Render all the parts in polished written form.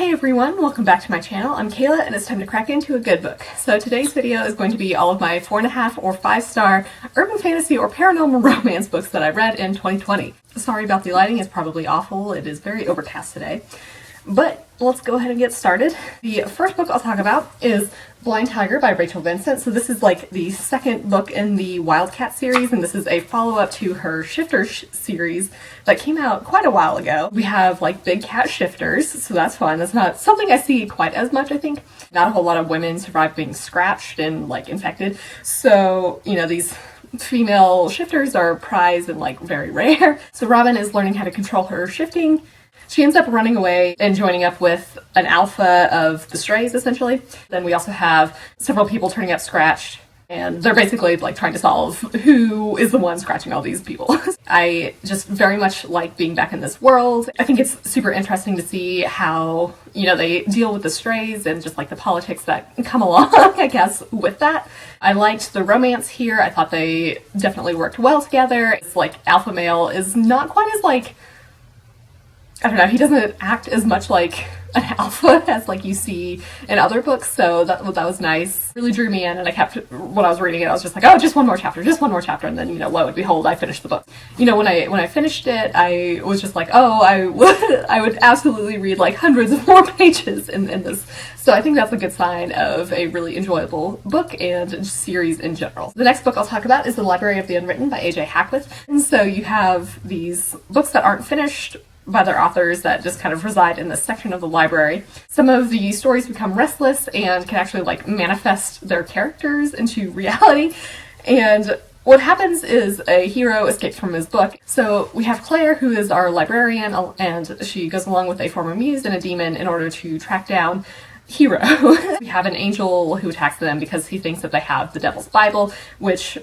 Hey everyone, welcome back to my channel. I'm Kayla and it's time to crack into a good book. So today's video is going to be all of my 4.5 or 5-star urban fantasy or paranormal romance books that I read in 2020. Sorry about the lighting, it's probably awful. It is very overcast today. But let's go ahead and get started. The first book I'll talk about is Blind Tiger by Rachel Vincent. So this is like the second book in the Wildcat series, and this is a follow-up to her Shifters series that came out quite a while ago. We have like big cat shifters, so that's fun. That's not something I see quite as much, I think. Not a whole lot of women survive being scratched and like infected. So, you know, these female shifters are prized and like very rare. So Robin is learning how to control her shifting. She ends up running away and joining up with an alpha of the strays, essentially. Then we also have several people turning up scratched, and they're basically like trying to solve who is the one scratching all these people. I just very much like being back in this world. I think it's super interesting to see how, you know, they deal with the strays and just like the politics that come along, I guess, with that. I liked the romance here. I thought they definitely worked well together. It's like alpha male is not quite as like, I don't know, he doesn't act as much like an alpha as like you see in other books, so that was nice. Really drew me in, and I kept, when I was reading it, I was just like, oh, just one more chapter, and then, you know, lo and behold, I finished the book. You know, when I finished it, I was just like, oh, I would absolutely read like hundreds of more pages in this. So I think that's a good sign of a really enjoyable book and series in general. The next book I'll talk about is The Library of the Unwritten by A.J. Hackwith. And so you have these books that aren't finished by their authors that just kind of reside in this section of the library. Some of the stories become restless and can actually like manifest their characters into reality. And what happens is a hero escapes from his book. So we have Claire, who is our librarian, and she goes along with a former muse and a demon in order to track down Hero. We have an angel who attacks them because he thinks that they have the Devil's Bible, which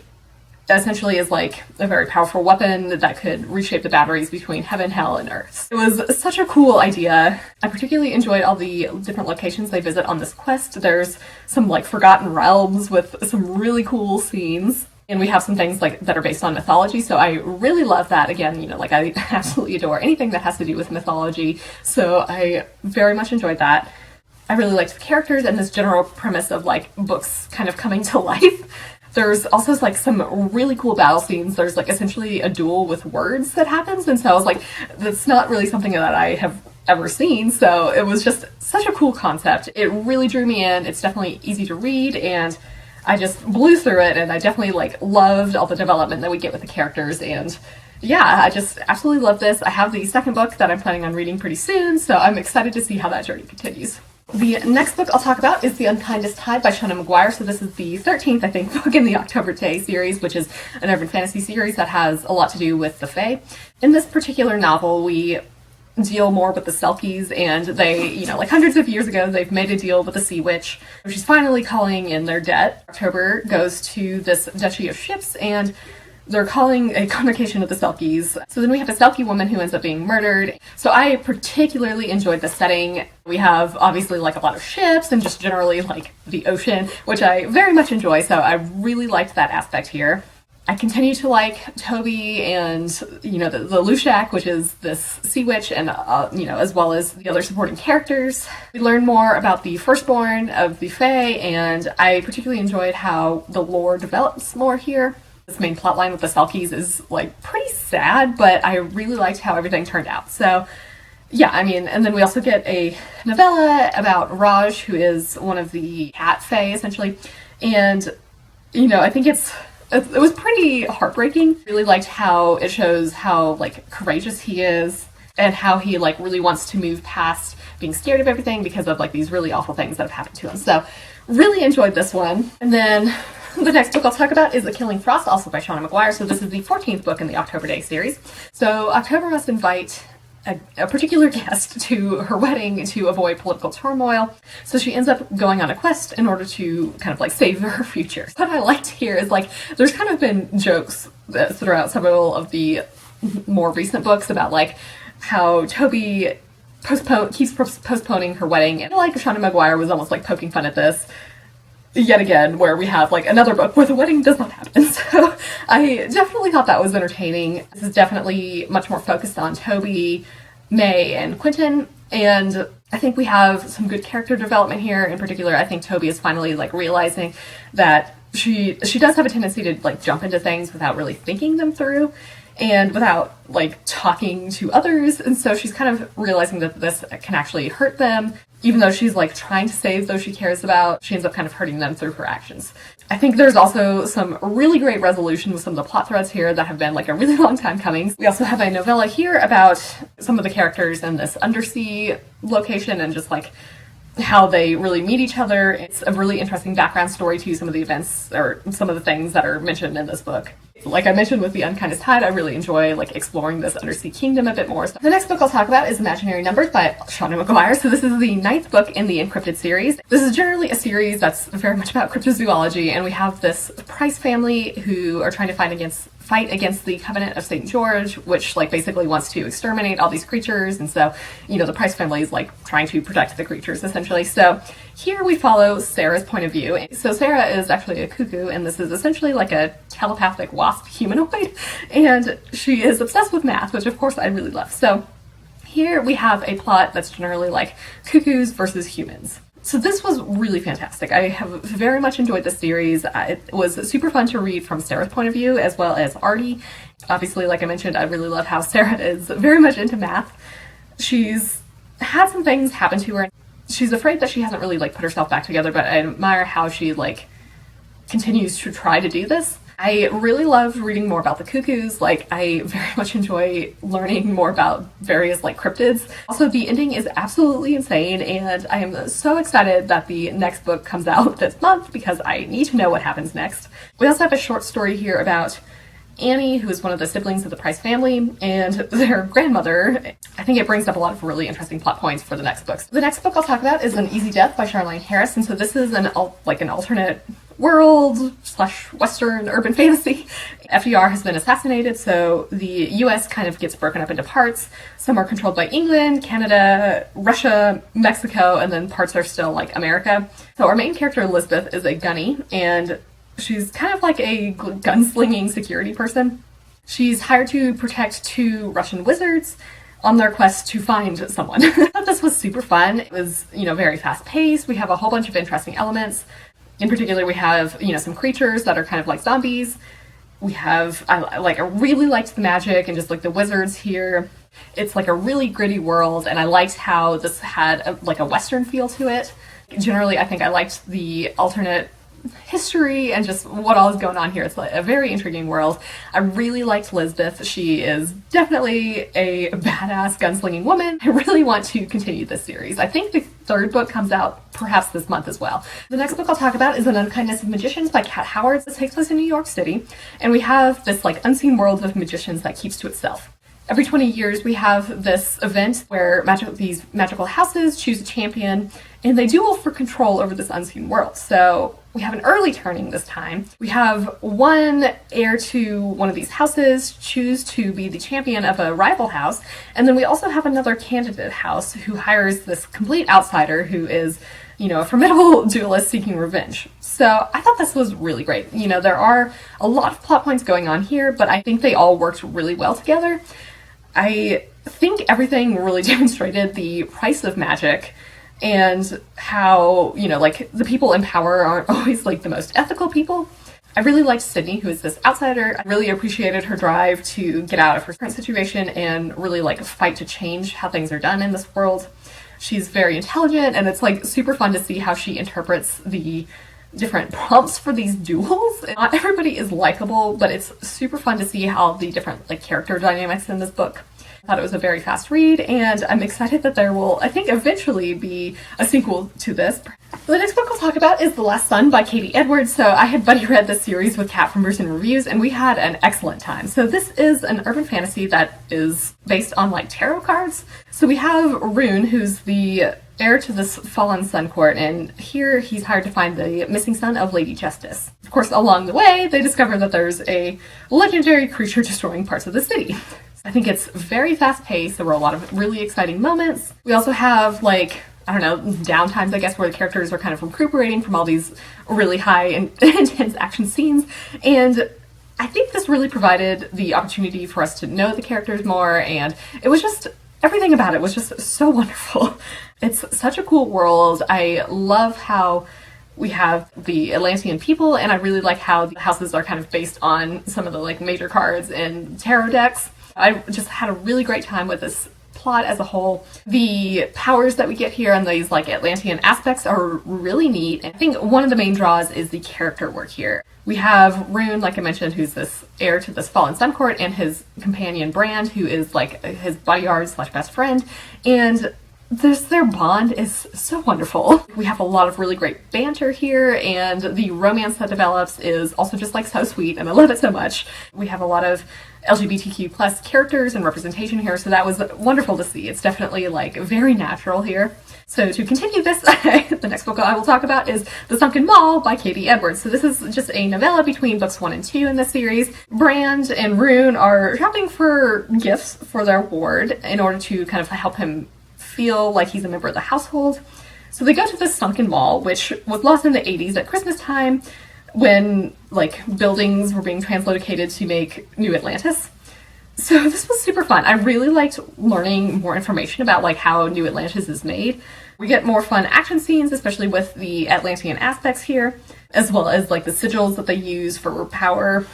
essentially is like a very powerful weapon that could reshape the boundaries between heaven, hell, and earth. It was such a cool idea. I particularly enjoyed all the different locations they visit on this quest. There's some like forgotten realms with some really cool scenes. And we have some things like that are based on mythology, so I really love that. Again, you know, like I absolutely adore anything that has to do with mythology, so I very much enjoyed that. I really liked the characters and this general premise of like books kind of coming to life. There's also like some really cool battle scenes. There's like essentially a duel with words that happens, and so I was like, that's not really something that I have ever seen, so it was just such a cool concept. It really drew me in. It's definitely easy to read, and I just blew through it, and I definitely like loved all the development that we get with the characters, and yeah, I just absolutely love this. I have the second book that I'm planning on reading pretty soon, so I'm excited to see how that journey continues. The next book I'll talk about is The Unkindest Tie by McGuire. So this is the 13th, I think, book in the October Day series, which is an urban fantasy series that has a lot to do with the Fae. In this particular novel, we deal more with the Selkies, and they, you know, like hundreds of years ago, they've made a deal with the Sea Witch. She's finally calling in their debt. October goes to this Duchy of Ships, and they're calling a convocation of the Selkies. So then we have a Selkie woman who ends up being murdered. So I particularly enjoyed the setting. We have obviously like a lot of ships and just generally like the ocean, which I very much enjoy. So I really liked that aspect here. I continue to like Toby and, you know, the Lushak, which is this sea witch, and, you know, as well as the other supporting characters. We learn more about the firstborn of the Fae, and I particularly enjoyed how the lore develops more here. This main plotline with the Selkies is like pretty sad, but I really liked how everything turned out. So yeah, I mean, and then we also get a novella about Raj, who is one of the cat Fae, essentially. And, you know, I think it was pretty heartbreaking. Really liked how it shows how like courageous he is and how he like really wants to move past being scared of everything because of like these really awful things that have happened to him. So really enjoyed this one. And then the next book I'll talk about is The Killing Frost, also by McGuire. So this is the 14th book in the October Day series. So October must invite a particular guest to her wedding to avoid political turmoil. So she ends up going on a quest in order to kind of like save her future. What I liked here is like there's kind of been jokes throughout several of the more recent books about like how Toby keeps postponing her wedding, and I feel like McGuire was almost like poking fun at this yet again, where we have like another book where the wedding does not happen. So I definitely thought that was entertaining. This is definitely much more focused on Toby, May, and Quentin, and I think we have some good character development here. In particular, I think Toby is finally like realizing that she does have a tendency to like jump into things without really thinking them through and without like talking to others, and so she's kind of realizing that this can actually hurt them. Even though she's like trying to save those she cares about, she ends up kind of hurting them through her actions. I think there's also some really great resolution with some of the plot threads here that have been like a really long time coming. We also have a novella here about some of the characters in this undersea location and just like how they really meet each other. It's a really interesting background story to some of the events or some of the things that are mentioned in this book. Like I mentioned with the Unkindest Tie, I really enjoy like exploring this undersea kingdom a bit more. So the next book I'll talk about is Imaginary Numbers by Charlaine McGuire. So this is the 9th book in the Encrypted series. This is generally a series that's very much about cryptozoology, and we have this Price family who are trying to fight against the Covenant of St. George, which like basically wants to exterminate all these creatures. And so, you know, the Price family is like trying to protect the creatures essentially. So here we follow Sarah's point of view. So Sarah is actually a cuckoo, and this is essentially like a telepathic wasp humanoid, and she is obsessed with math, which of course I really love. So here we have a plot that's generally like cuckoos versus humans. So this was really fantastic. I have very much enjoyed this series. It was super fun to read from Sarah's point of view as well as Artie. Obviously, like I mentioned, I really love how Sarah is very much into math. She's had some things happen to her. She's afraid that she hasn't really like put herself back together, but I admire how she like continues to try to do this. I really loved reading more about the cuckoos. Like, I very much enjoy learning more about various like cryptids. Also, the ending is absolutely insane, and I am so excited that the next book comes out this month because I need to know what happens next. We also have a short story here about Annie, who is one of the siblings of the Price family, and their grandmother. I think it brings up a lot of really interesting plot points for the next books. The next book I'll talk about is An Easy Death by Charlaine Harris, and so this is an alternate world / Western urban fantasy. FDR has been assassinated, so the US kind of gets broken up into parts. Some are controlled by England, Canada, Russia, Mexico, and then parts are still like America. So our main character, Elizabeth, is a gunny, and she's kind of like a gunslinging security person. She's hired to protect 2 Russian wizards on their quest to find someone. I thought this was super fun. It was, very fast paced. We have a whole bunch of interesting elements. In particular, we have, some creatures that are kind of like zombies. We have, I really liked the magic and just like the wizards here. It's like a really gritty world, and I liked how this had a Western feel to it. Generally, I think I liked the alternate history and just what all is going on here. It's like a very intriguing world. I really liked Lisbeth. She is definitely a badass gunslinging woman. I really want to continue this series. I think the 3rd book comes out perhaps this month as well. The next book I'll talk about is An Unkindness of Magicians by Kat Howard. This takes place in New York City, and we have this unseen world of magicians that keeps to itself. Every 20 years, we have this event where these magical houses choose a champion, and they duel for control over this unseen world. So we have an early turning this time. We have one heir to one of these houses choose to be the champion of a rival house, and then we also have another candidate house who hires this complete outsider who is, a formidable duelist seeking revenge. So I thought this was really great. There are a lot of plot points going on here, but I think they all worked really well together. I think everything really demonstrated the price of magic and how, the people in power aren't always the most ethical people. I really liked Sydney, who is this outsider. I really appreciated her drive to get out of her current situation and really fight to change how things are done in this world. She's very intelligent, and it's super fun to see how she interprets the different prompts for these duels. Not everybody is likable, but it's super fun to see how the different character dynamics in this book. I thought it was a very fast read, and I'm excited that there will, I think, eventually be a sequel to this. The next book I'll talk about is The Last Sun by Katie Edwards. So I had buddy read this series with Kat from Bruce and Reviews, and we had an excellent time. So this is an urban fantasy that is based on tarot cards. So we have Rune, who's the heir to this fallen sun court, and here he's hired to find the missing son of Lady Justice. Of course, along the way, they discover that there's a legendary creature destroying parts of the city. I think it's very fast-paced. There were a lot of really exciting moments. We also have, downtimes, I guess, where the characters are kind of recuperating from all these really high and intense action scenes. And I think this really provided the opportunity for us to know the characters more, and it was just everything about it was just so wonderful. It's such a cool world. I love how we have the Atlantean people, and I really like how the houses are kind of based on some of the like major cards in tarot decks. I just had a really great time with this plot as a whole. The powers that we get here and these like Atlantean aspects are really neat. I think one of the main draws is the character work here. We have Rune, like I mentioned, who's this heir to this fallen sun court, and his companion Brand, who is like his bodyguard slash best friend, and their bond is so wonderful. We have a lot of really great banter here, and the romance that develops is also just like so sweet, and I love it so much. We have a lot of LGBTQ plus characters and representation here, so that was wonderful to see. It's definitely like very natural here. So to continue this, the next book I will talk about is The Sunken Mall by Katie Edwards. So this is just a novella between books 1 and 2 in this series. Brand and Rune are shopping for gifts for their ward in order to kind of help him feel like he's a member of the household. So they go to this sunken mall, which was lost in the 80s at Christmas time when like buildings were being translocated to make New Atlantis. So this was super fun. I really liked learning more information about like how New Atlantis is made. We get more fun action scenes, especially with the Atlantean aspects here, as well as like the sigils that they use for power.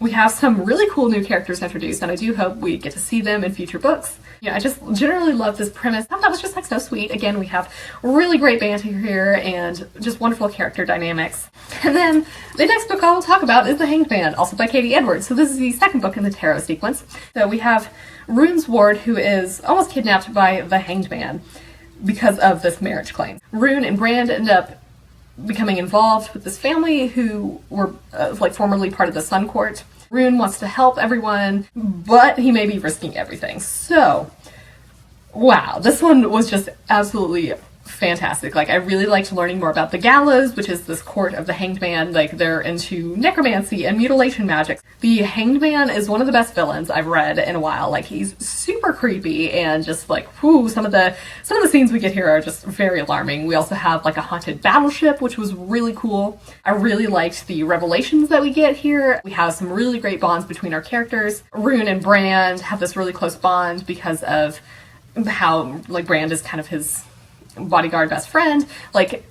We have some really cool new characters introduced, and I do hope we get to see them in future books. Yeah, I just generally love this premise. I thought that was just like so sweet. Again, we have really great banter here and just wonderful character dynamics. And then the next book I will talk about is The Hangman, also by Katie Edwards. So this is the second book in the tarot sequence. So we have Rune's ward, who is almost kidnapped by the Hanged Man because of this marriage claim. Rune and Brand end up becoming involved with this family who were like formerly part of the Sun Court. Rune wants to help everyone, but he may be risking everything. So, wow, this one was just absolutely fantastic. Like, I really liked learning more about the Gallows, which is this court of the Hanged Man. Like, they're into necromancy and mutilation magic. The Hanged Man is one of the best villains I've read in a while. Like, he's super creepy and just like, whoo, some of the scenes we get here are just very alarming. We also have like a haunted battleship, which was really cool. I really liked the revelations that we get here. We have some really great bonds between our characters. Rune and Brand have this really close bond because of how like Brand is kind of his bodyguard best friend. Like,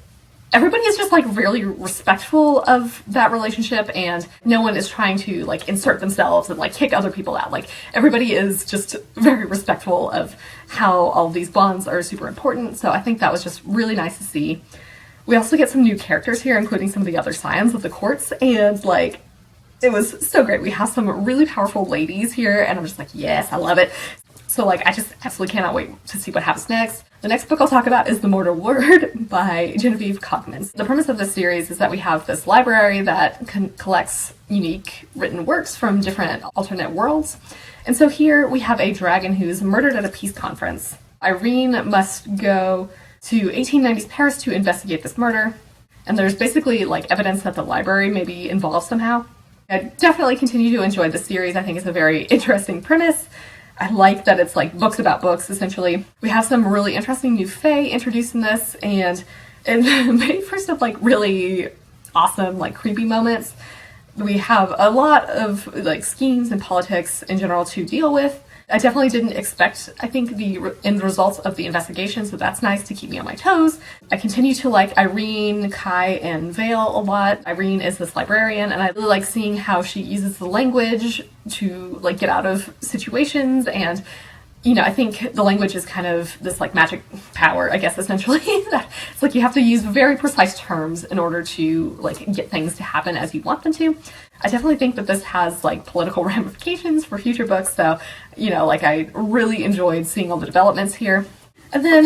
everybody is just like really respectful of that relationship, and no one is trying to like insert themselves and like kick other people out. Like, everybody is just very respectful of how all of these bonds are super important. So I think that was just really nice to see. We also get some new characters here, including some of the other scions of the courts, and like, it was so great. We have some really powerful ladies here, and I'm just like, yes, I love it. So like, I just absolutely cannot wait to see what happens next. The next book I'll talk about is The Mortar Word by Genevieve Cogman. The premise of this series is that we have this library that collects unique written works from different alternate worlds. And so here we have a dragon who's murdered at a peace conference. Irene must go to 1890s Paris to investigate this murder. And there's basically like evidence that the library may be involved somehow. I definitely continue to enjoy the series. I think it's a very interesting premise. I like that it's like books about books, essentially. We have some really interesting new fae introduced in this, and it made for some like really awesome, like creepy moments. We have a lot of like schemes and politics in general to deal with. I definitely didn't expect, I think, the end results of the investigation, so that's nice to keep me on my toes. I continue to like Irene, Kai, and Vale a lot. Irene is this librarian, and I really like seeing how she uses the language to like get out of situations, and you know, I think the language is kind of this like magic power, I guess, essentially. It's like you have to use very precise terms in order to like get things to happen as you want them to. I definitely think that this has like political ramifications for future books, so, you know, like I really enjoyed seeing all the developments here. And then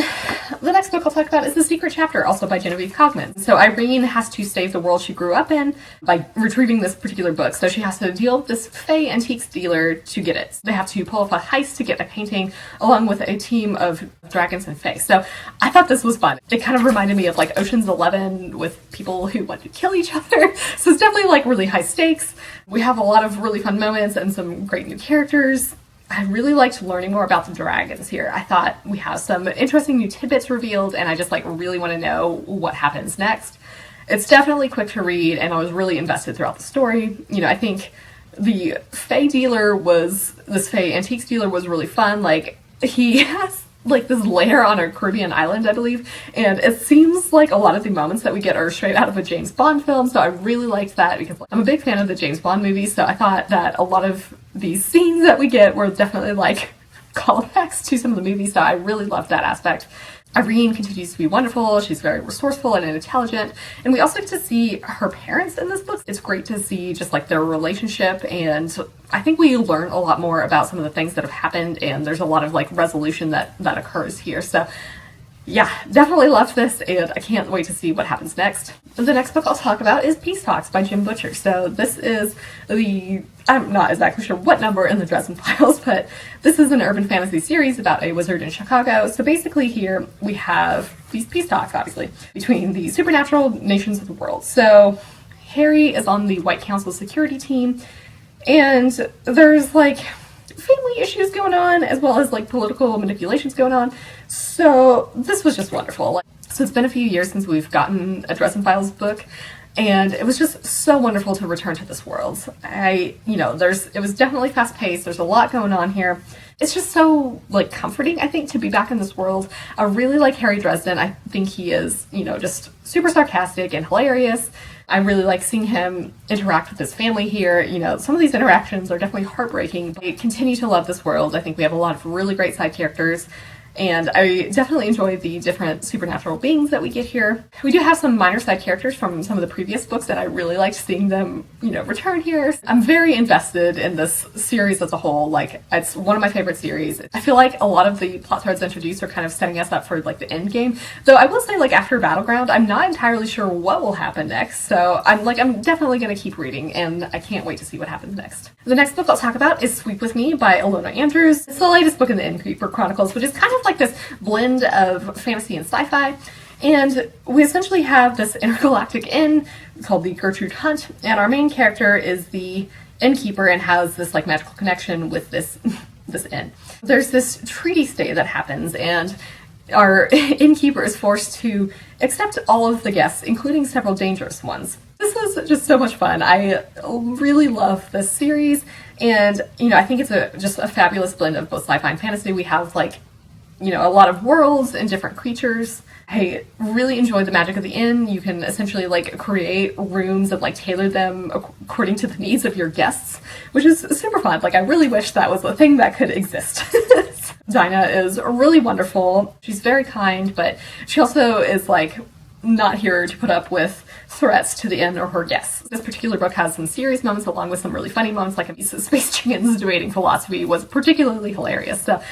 the next book I'll talk about is The Secret Chapter, also by Genevieve Cogman. So Irene has to save the world she grew up in by retrieving this particular book. So she has to deal with this fae antiques dealer to get it. They have to pull off a heist to get a painting along with a team of dragons and fae. So I thought this was fun. It kind of reminded me of like Ocean's 11 with people who want to kill each other. So it's definitely like really high stakes. We have a lot of really fun moments and some great new characters. I really liked learning more about the dragons here. I thought we have some interesting new tidbits revealed, and I just like really want to know what happens next. It's definitely quick to read, and I was really invested throughout the story. You know, I think the fae antiques dealer was really fun. Like, he has like this lair on a Caribbean island, I believe, and it seems like a lot of the moments that we get are straight out of a James Bond film, so I really liked that because I'm a big fan of the James Bond movies, so I thought that a lot of these scenes that we get were definitely like callbacks to some of the movies, so I really loved that aspect. Irene continues to be wonderful. She's very resourceful and intelligent. And we also get to see her parents in this book. It's great to see just like their relationship, and I think we learn a lot more about some of the things that have happened, and there's a lot of like resolution that occurs here. So yeah, definitely loved this, and I can't wait to see what happens next. The next book I'll talk about is Peace Talks by Jim Butcher. So this is I'm not exactly sure what number in the Dresden Files, but this is an urban fantasy series about a wizard in Chicago. So basically here we have these peace talks, obviously, between the supernatural nations of the world. So Harry is on the White Council security team, and there's like family issues going on as well as like political manipulations going on. So this was just wonderful. So it's been a few years since we've gotten a Dresden Files book, and it was just so wonderful to return to this world. It was definitely fast paced. There's a lot going on here. It's just so like comforting, I think, to be back in this world. I really like Harry Dresden. I think he is, just super sarcastic and hilarious. I really like seeing him interact with his family here. Some of these interactions are definitely heartbreaking, but I continue to love this world. I think we have a lot of really great side characters, and I definitely enjoy the different supernatural beings that we get here. We do have some minor side characters from some of the previous books that I really liked seeing them, return here. I'm very invested in this series as a whole. Like, it's one of my favorite series. I feel like a lot of the plot threads introduced are kind of setting us up for like the end game. Though I will say, like, after Battleground, I'm not entirely sure what will happen next. So I'm definitely going to keep reading, and I can't wait to see what happens next. The next book I'll talk about is Sweep With Me by Ilona Andrews. It's the latest book in the Innkeeper Chronicles, which is kind of like this blend of fantasy and sci-fi, and we essentially have this intergalactic inn called the Gertrude Hunt, and our main character is the innkeeper and has this like magical connection with this inn. There's this treaty stay that happens, and our innkeeper is forced to accept all of the guests, including several dangerous ones. This is just so much fun. I really love this series, and I think it's just a fabulous blend of both sci-fi and fantasy. We have like a lot of worlds and different creatures. I really enjoy the magic of the inn. You can essentially like create rooms and like tailor them according to the needs of your guests, which is super fun. Like, I really wish that was a thing that could exist. Dinah is really wonderful. She's very kind, but she also is like not here to put up with threats to the inn or her guests. This particular book has some serious moments along with some really funny moments, like Space Chickens debating philosophy was particularly hilarious. So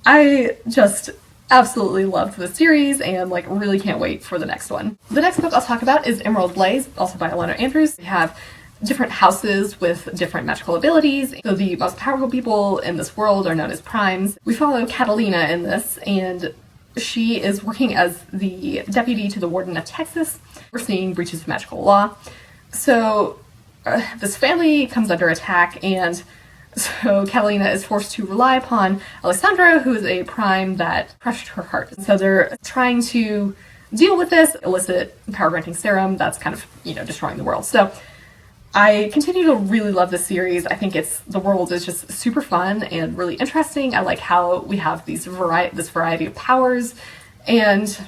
I just absolutely loved the series and like really can't wait for the next one. The next book I'll talk about is Emerald Blaze, also by Ilona Andrews. We have different houses with different magical abilities. So the most powerful people in this world are known as primes. We follow Catalina in this, and she is working as the deputy to the warden of Texas, overseeing breaches of magical law. So this family comes under attack, and so Catalina is forced to rely upon Alessandra, who is a prime that crushed her heart. So they're trying to deal with this illicit power-granting serum that's kind of, destroying the world. So I continue to really love this series. I think the world is just super fun and really interesting. I like how we have this variety of powers, and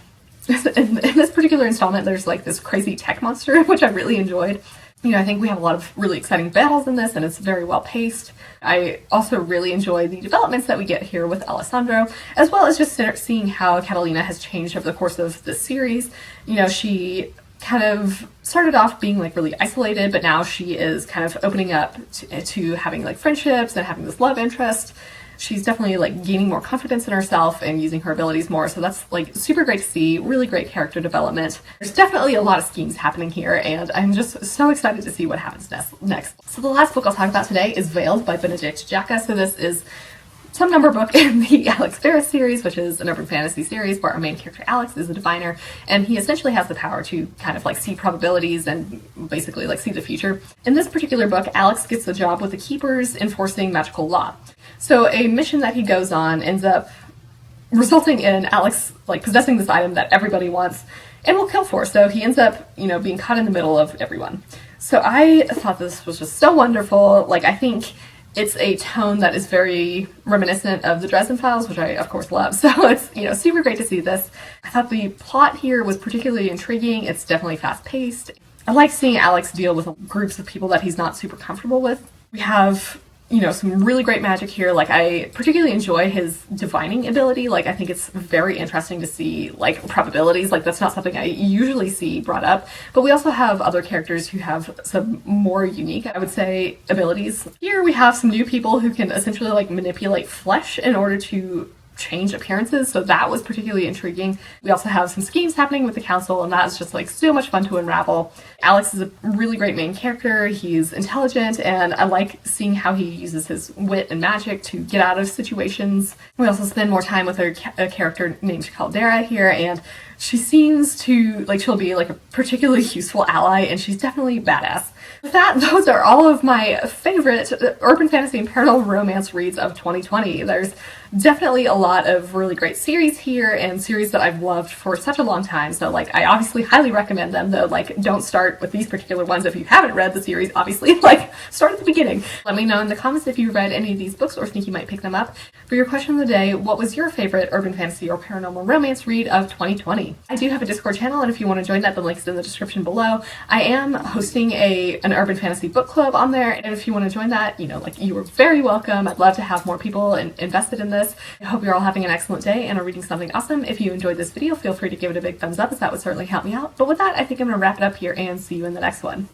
in this particular installment, there's like this crazy tech monster, which I really enjoyed. I think we have a lot of really exciting battles in this, and it's very well paced. I also really enjoy the developments that we get here with Alessandro, as well as just seeing how Catalina has changed over the course of the series. She kind of started off being like really isolated, but now she is kind of opening up to having like friendships and having this love interest. She's definitely like gaining more confidence in herself and using her abilities more, so that's like super great to see. Really great character development. There's definitely a lot of schemes happening here, and I'm just so excited to see what happens next. So the last book I'll talk about today is Veiled by Benedict Jacka. So this is some number book in the Alex Ferris series, which is an urban fantasy series where our main character Alex is a diviner, and he essentially has the power to kind of like see probabilities and basically like see the future. In this particular book, Alex gets a job with the Keepers enforcing magical law. So a mission that he goes on ends up resulting in Alex like possessing this item that everybody wants and will kill for. So he ends up, being caught in the middle of everyone. So I thought this was just so wonderful. Like, I think It's a tone that is very reminiscent of the Dresden Files, which I of course love. So it's, you know, super great to see this. I thought the plot here was particularly intriguing. It's definitely fast paced. I like seeing Alex deal with groups of people that he's not super comfortable with. We have, you know, some really great magic here. Like, I particularly enjoy his divining ability. Like, I think it's very interesting to see, like, probabilities. Like, that's not something I usually see brought up. But we also have other characters who have some more unique, I would say, abilities. Here we have some new people who can essentially, like, manipulate flesh in order to change appearances, so that was particularly intriguing. We also have some schemes happening with the council, and that's just like so much fun to unravel. Alex is a really great main character. He's intelligent, and I like seeing how he uses his wit and magic to get out of situations. We also spend more time with a character named Caldera here, and she seems to, like, she'll be like a particularly useful ally, and she's definitely badass. With that, those are all of my favorite urban fantasy and paranormal romance reads of 2020. There's definitely a lot of really great series here, and series that I've loved for such a long time, so like I obviously highly recommend them, though like don't start with these particular ones if you haven't read the series, obviously. Like, start at the beginning. Let me know in the comments if you've read any of these books or think you might pick them up. For your question of the day, what was your favorite urban fantasy or paranormal romance read of 2020? I do have a Discord channel, and if you want to join that, the link is in the description below. I am hosting an urban fantasy book club on there, and if you want to join that, you know, like, you are very welcome. I'd love to have more people invested in this. I hope you're all having an excellent day and are reading something awesome. If you enjoyed this video, feel free to give it a big thumbs up, as that would certainly help me out. But with that, I think I'm going to wrap it up here and see you in the next one.